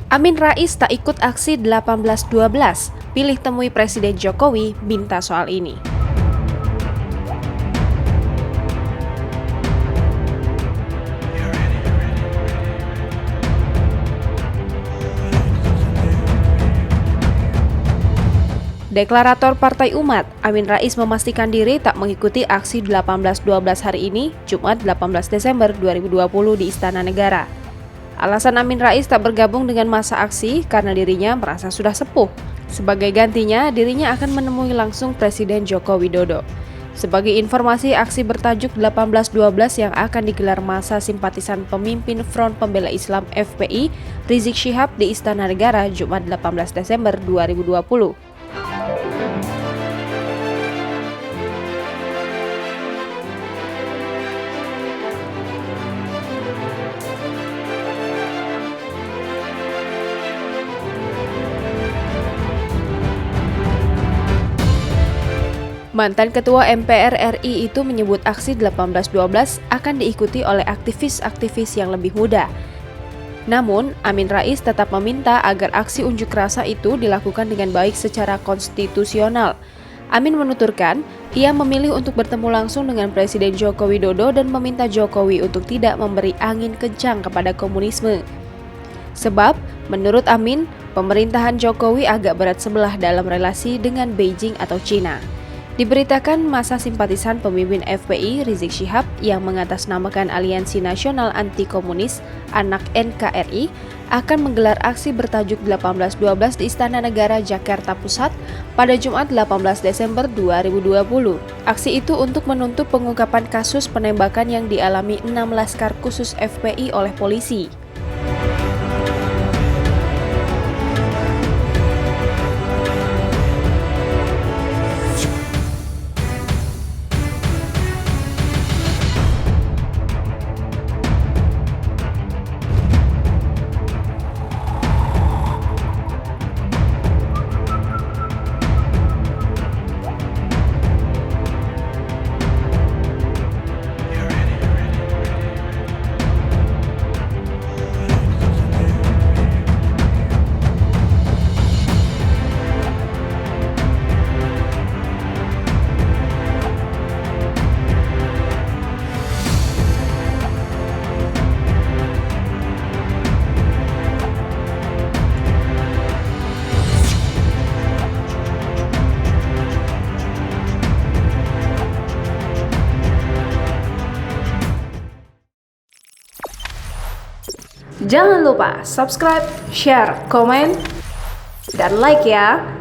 Amin Rais tak ikut aksi 18.12, pilih temui Presiden Jokowi minta soal ini. Deklarator Partai Umat, Amin Rais memastikan diri tak mengikuti aksi 18.12 hari ini, Jumat 18 Desember 2020 di Istana Negara. Alasan Amin Rais tak bergabung dengan masa aksi karena dirinya merasa sudah sepuh. Sebagai gantinya, dirinya akan menemui langsung Presiden Joko Widodo. Sebagai informasi, aksi bertajuk 18.12 yang akan digelar masa simpatisan pemimpin Front Pembela Islam FPI, Rizik Syihab di Istana Negara, Jumat 18 Desember 2020. Mantan Ketua MPR RI itu menyebut aksi 18.12 akan diikuti oleh aktivis-aktivis yang lebih muda. Namun, Amin Rais tetap meminta agar aksi unjuk rasa itu dilakukan dengan baik secara konstitusional. Amin menuturkan, ia memilih untuk bertemu langsung dengan Presiden Joko Widodo dan meminta Jokowi untuk tidak memberi angin kencang kepada komunisme. Sebab, menurut Amin, pemerintahan Jokowi agak berat sebelah dalam relasi dengan Beijing atau Cina. Diberitakan masa simpatisan pemimpin FPI Rizik Syihab yang mengatasnamakan Aliansi Nasional Anti Komunis Anak NKRI akan menggelar aksi bertajuk 18.12 di Istana Negara Jakarta Pusat pada Jumat 18 Desember 2020. Aksi itu untuk menuntut pengungkapan kasus penembakan yang dialami 6 laskar khusus FPI oleh polisi. Jangan lupa subscribe, share, komen, dan like ya!